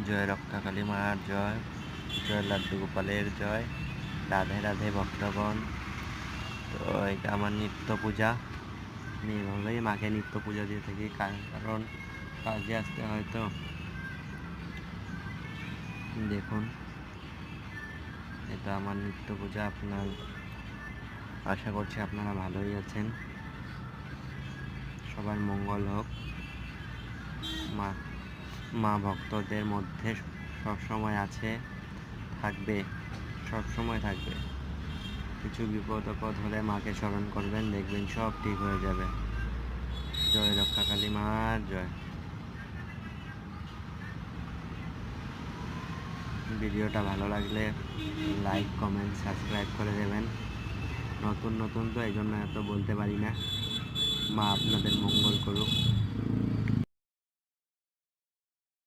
জয় রক্ষাকালী মার জয়, জয় লাড্ডু গোপালের জয়, রাধে রাধে ভক্তগণ। তো এটা আমার নিত্য পূজা। আমি এভাবেই মাকে নিত্য পূজা দিয়ে থাকি, কারণ কাজে আসতে হয়। তো দেখুন, এটা আমার নিত্য পূজা। আশা করছি আপনারা ভালোই আছেন, সবার মঙ্গল হোক। মা মা ভক্তদের মধ্যে সবসময় আছে, থাকবে, সবসময় থাকবে। কিছু বিপদ আপদ হলে মাকে স্মরণ করবেন, দেখবেন সব ঠিক হয়ে যাবে। জয় রক্ষাকালী মার জয়। ভিডিওটা ভালো লাগলে লাইক, কমেন্ট, সাবস্ক্রাইব করে দেবেন। নতুন তো এই জন্য এত বলতে পারি না। মা আপনাদের মঙ্গল করুক।